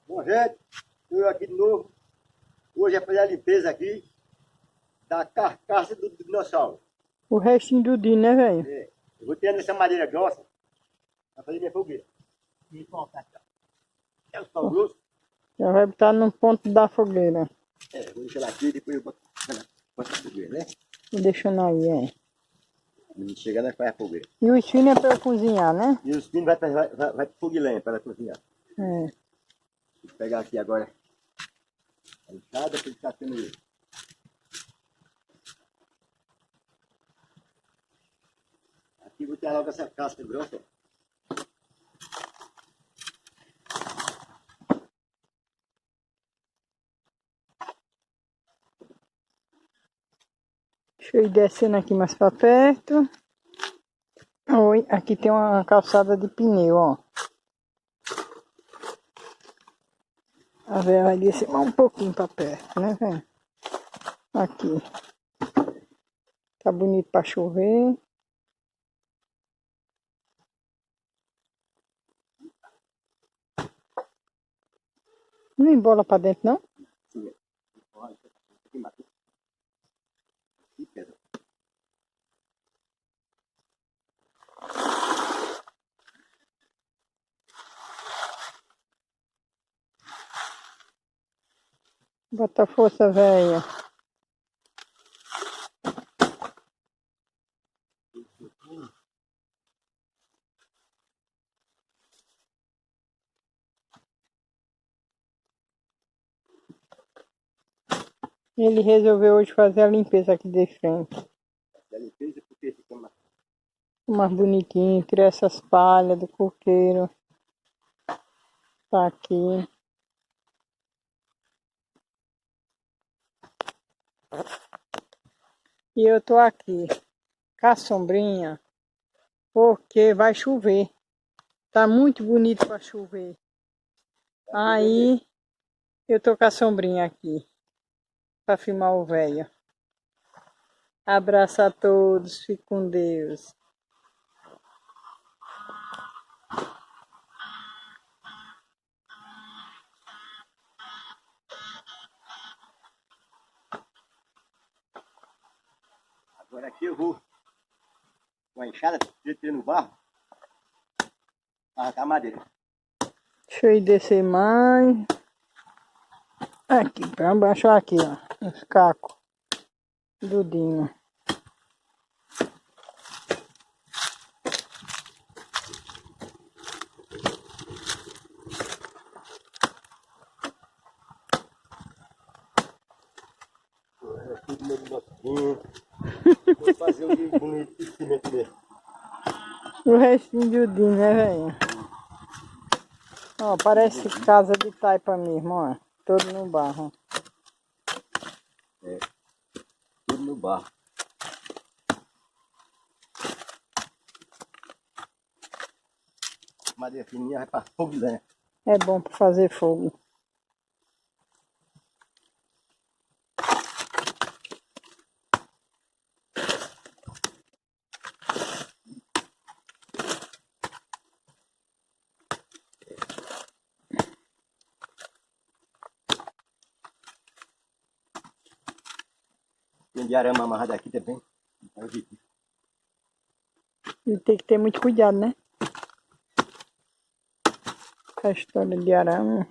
Bom, gente, eu aqui de novo. Hoje é fazer a limpeza aqui da carcaça do dinossauro. O restinho do dia, né, velho? É, eu vou tirando essa madeira grossa para fazer minha fogueira. E colocar aqui, ó. É o pau grosso. Já vai botar no ponto da fogueira. Vou deixar ela aqui e depois eu boto a fogueira, né? E deixando aí, Quando chegar, nós faz a fogueira. E o espinho é pra cozinhar, né? E os pinos vai pro fogo de lenha para ela cozinhar. É. Vou pegar aqui agora a enxada para ele ficar tendo ele. Aqui vou tirar logo essa casca grossa, ó. Deixa eu ir descendo aqui mais pra perto. Oi, aqui tem uma calçada de pneu, ó. A velha vai descer mais um pouquinho pra perto, né, velho? Aqui. Tá bonito pra chover. Não embola pra dentro, não? Sim, olha, aqui embaixo. Aqui, pedra. Bota força, velha. Ele resolveu hoje fazer a limpeza aqui de frente. A limpeza porque fica mais. Mais bonitinho, tirar essas palhas do coqueiro. Tá aqui. E eu tô aqui com a sombrinha porque vai chover. Tá muito bonito pra chover. Aí eu tô com a sombrinha aqui pra filmar o velho. Abraço a todos, fique com Deus. Agora aqui eu vou com a enxada, no barro, arrancar a madeira. Deixa eu ir descer mais. Aqui, pra baixo aqui, ó. Os cacos. Dudinho. Tudo meio nocinho. Vou fazer um livro bonito de cimento mesmo. O restinho de Udinho, né, velho? Ó, parece casa de taipa mesmo, ó. Todo no barro. Tudo no barro. Madeira fininha vai para fogo de lenha. É bom pra fazer fogo. Tem de arame amarrado aqui também. E tem que ter muito cuidado, né? Com a história de arame.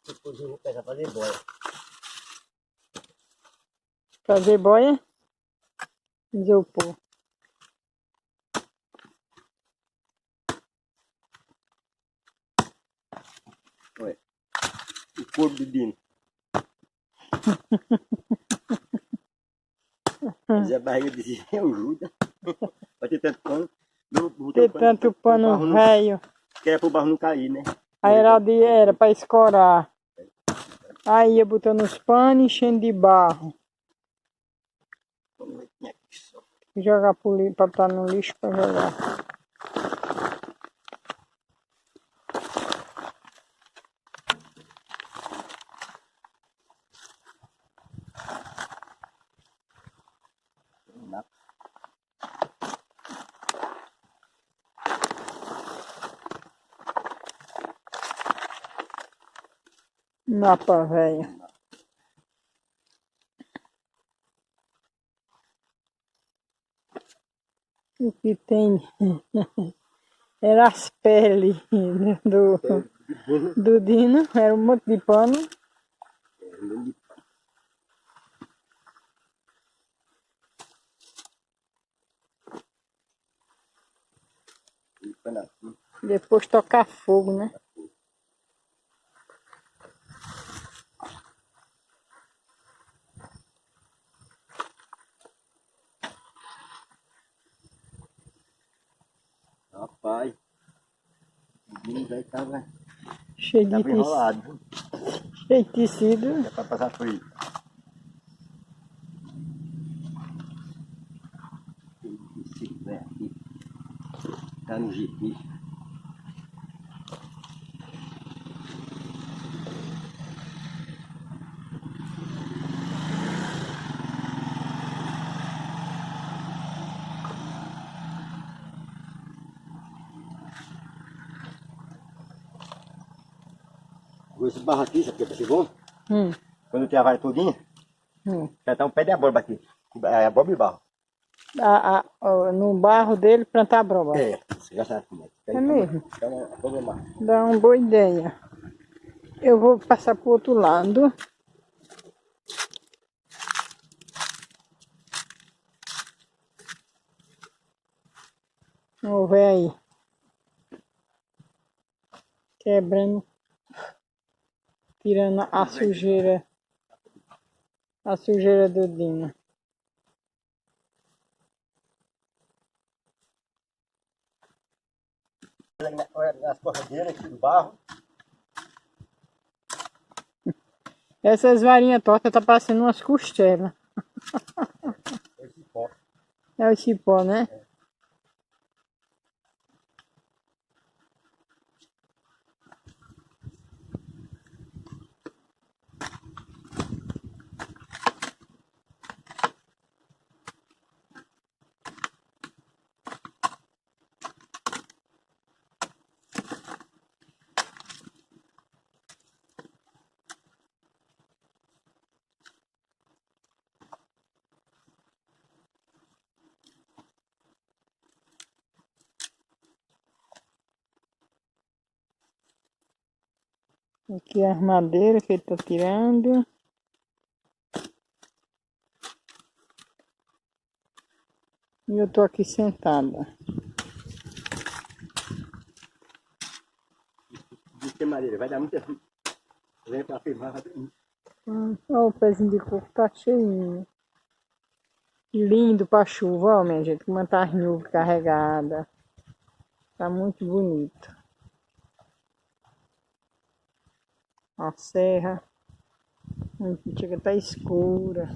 Depois eu vou pegar para fazer boia. Fazer boia? Isopor. Olha, o corpo do Dino. Mas a barriga dizia, eu ajuda. Vai ter tanto pano. Ter tanto pano velho. Que era pro barro não cair, né? Aí era pra escorar. Aí ia botando os panos enchendo de barro. Jogar pra botar no lixo pra jogar. Mapa velho. O que tem era as peles do Dino, era um monte de pano. Depois tocar fogo, né? Rapaz, o Dino já estava Cheio de enrolado. cheio de tecido. É para passar frio. Esse né, aqui. Tá no jipe. Esse barro aqui, sabe o que é bom? Quando tem a vara todinha, já tá um pé de abóbora aqui. É abóbora e barro. No barro dele plantar abóbora. É, você já sabe como é. É mesmo? Então, abóbora e barro. Dá uma boa ideia. Eu vou passar pro outro lado. Vamos ver aí. Quebrando. Tirando a sujeira. A sujeira do Dino. As corredeiras aqui do barro. Essas varinhas tortas tá parecendo umas costelas. É o cipó. É o cipó, né? Aqui as madeiras que ele tá tirando. E eu tô aqui sentada. Diz que é madeira, vai dar muita. Vem pra firmar, vai dar muito. Olha o pezinho de coco, tá cheinho. Lindo pra chuva, ó, minha gente. Como tá as nuvens carregadas. Tá muito bonito. A serra. Chega tá escura.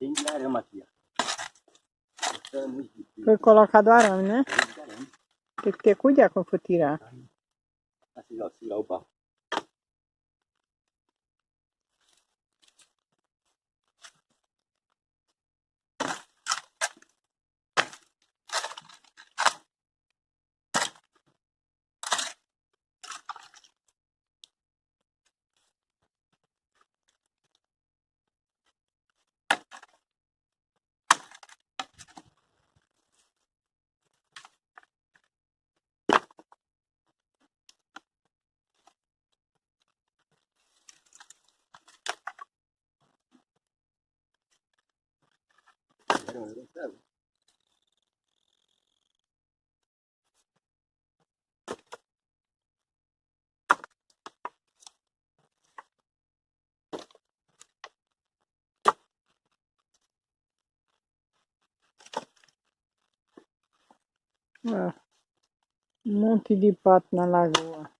Tem de arame aqui, ó. Foi colocado arame, né? Tem que ter cuidado quando for tirar. Assim, ó, segurar o barro. Ó, um monte de pato na lagoa.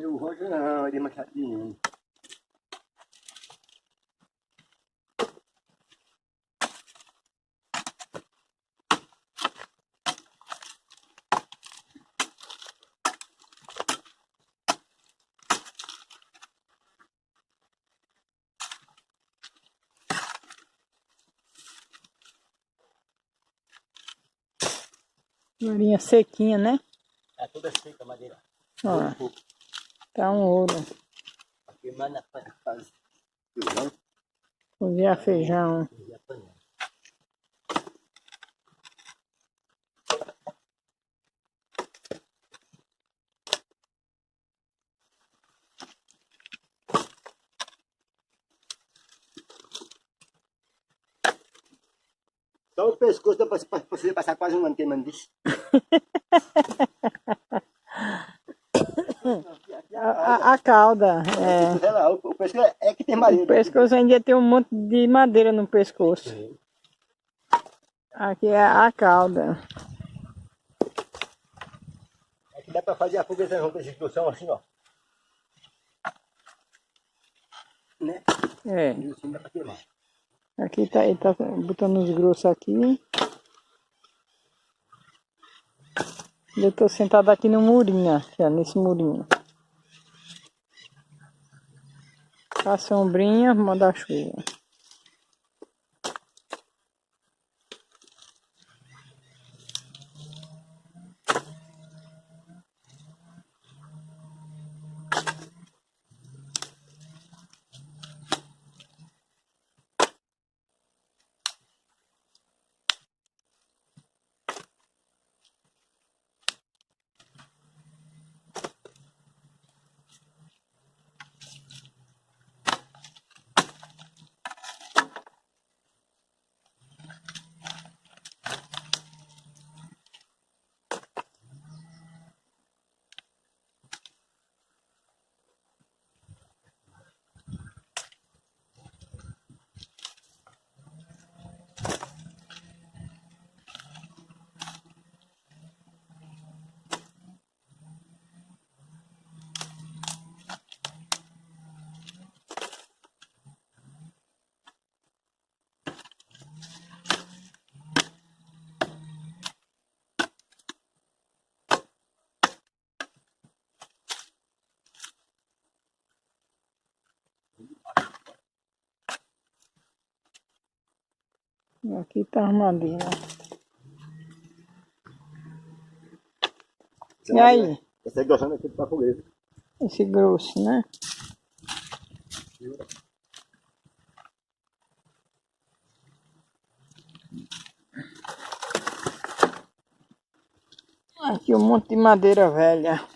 O rojo não, ele é machadinho. Marinha sequinha, né? É toda seca a madeira. Ó, tá um ouro. Aqui mais na fase. Cozinhar feijão. Só o pescoço dá pra você passar quase um ano queimando isso. A cauda, é. Sei lá, o pescoço é que tem madeira. O pescoço ainda tem um monte de madeira no pescoço. Aqui é a cauda. Aqui dá pra fazer a fogueira junto esses dois são assim, ó. Né? É. E assim dá pra queimar. Aqui tá, ele tá botando os grossos aqui. Eu tô sentado aqui no murinho, aqui, ó, nesse murinho. A sombrinha, manda a chuva. Aqui tá armadilha. E aí? Você gostando aqui pra fogueira. Esse grosso, né? Aqui um monte de madeira velha.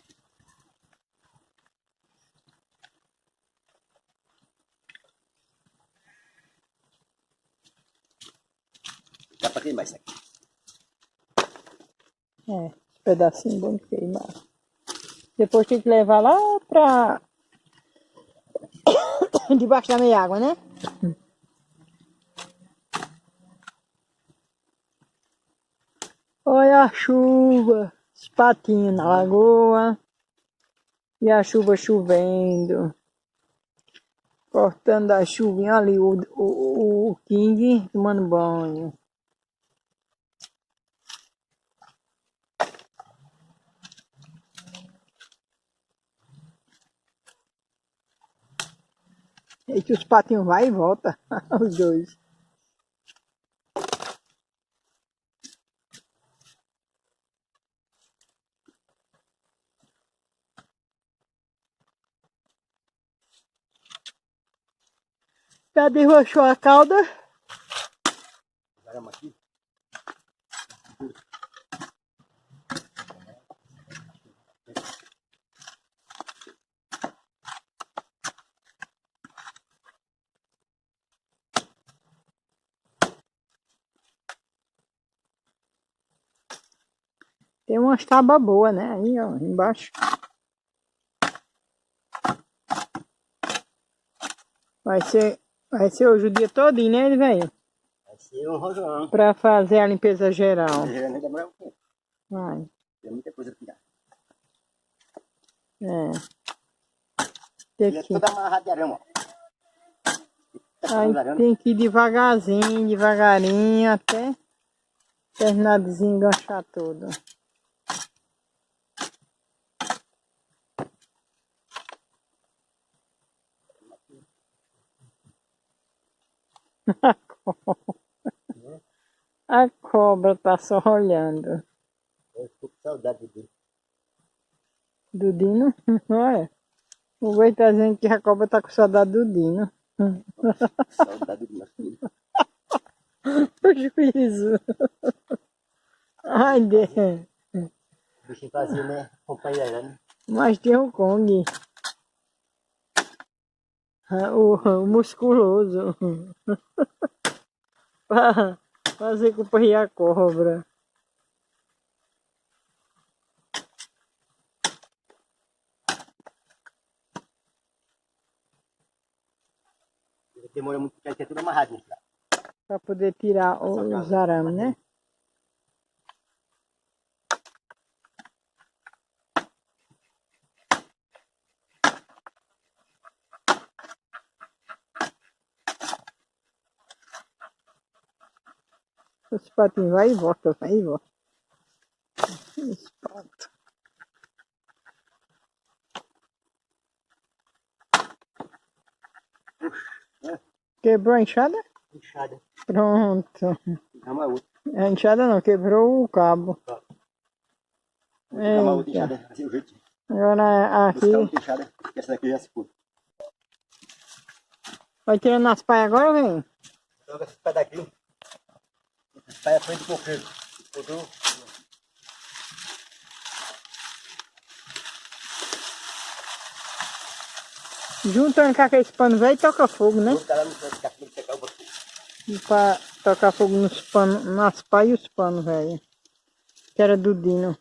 Dá pra queimar isso aqui. É, esse pedacinho bom de queimar. Depois tem que levar lá pra... debaixo da meia água, né? Olha a chuva, os patinhos na lagoa. E a chuva chovendo. Cortando a chuvinha ali, o King tomando banho. E que os patinhos vai e volta, os dois. Já derrochou a cauda? Caramba, aqui. Tem umas tábuas boas, né? Aí, ó, embaixo. Vai ser hoje o dia todinho, né, velho? Vai ser um rojão. Pra fazer a limpeza geral. Não demora um pouco. Vai. Tem muita coisa pra tirar. É. Ele é aqui. todo amarrado de arame, ó. Aí tem que ir devagarzinho, devagarinho, até terminar de desenganchar tudo. A cobra tá só olhando. Eu estou com saudade dele. Do Dino? Olha. O Boi tá dizendo que a cobra tá com saudade do Dino. Saudade do nosso filho. O juízo. Ai, Deus. O bichinho fazia, né? Companheira, né? Mas tem o Kong. O musculoso. Pra fazer companhia à cobra. Demora muito, porque ele é tudo amarrado nisso lá. Pra poder tirar os arames, né? Os patinhos vai e volta, vai e volta. Os patos. Quebrou a enxada? Inchada. Pronto. Chama outra. A enxada não, quebrou o cabo. Vou chamar outra Eita. inchada, assim o jeito. Agora aqui. Buscar outra inchada, porque essa daqui já se pôs. Vai tirando as paias agora, vem? Joga esse pé daqui. Esse pé é frente do coqueiro. Podou. Juntando com aquele pano velho, toca fogo, né? Vou lá no canto, que aqui secar o botão. E pra tocar fogo nos panos, nas paias e os panos, velho. Que era do Dino.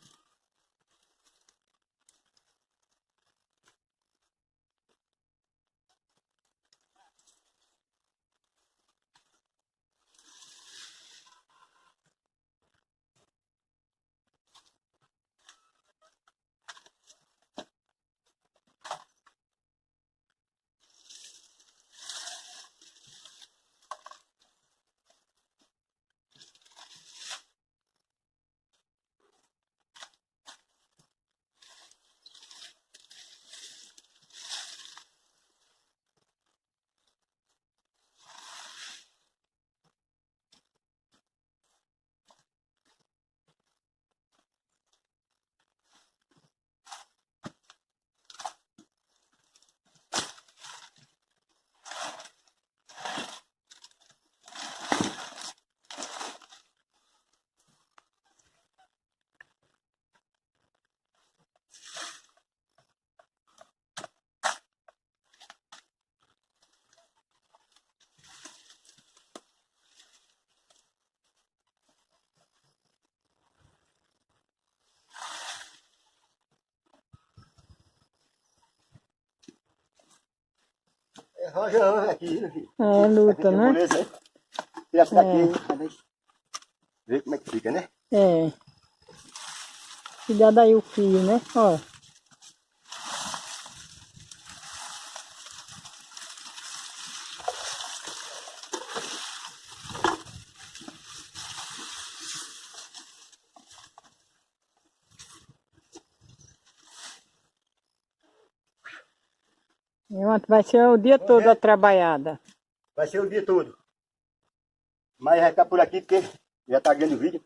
É rojão aqui, né, filho? É, luta, Aqui, né? moleza, hein? Tira essa daqui, ver como é que fica, né? É. Cuidado aí o fio, né? Ó. Vai ser o dia todo a trabalhada. Vai ser o dia todo. Mas vai ficar por aqui porque já está ganhando o vídeo.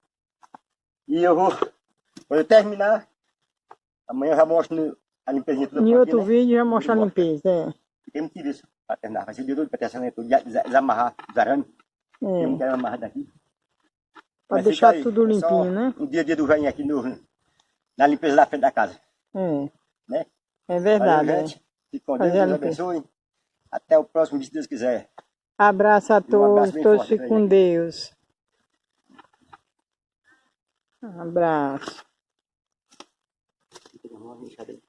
E eu vou, quando eu terminar, amanhã eu já mostro a limpezinha toda. Em outro né? vídeo já mostra a limpeza, é. Tem muito isso para terminar. Vai ser o dia todo para ter essa tudo, desamarrar os arames. Tem um que é amarrado daqui. Pra Mas deixar fica aí, tudo é só limpinho, né? o dia a dia do velhinho aqui na limpeza da frente da casa. É. Né? É verdade. Valeu, gente. Fique com Deus, Fazer a Deus limpeza. abençoe. Até o próximo vídeo, se Deus quiser. Abraço a E um abraço todos, bem todos forte fiquem pra com ele. Deus. Abraço. Vamos deixar dele.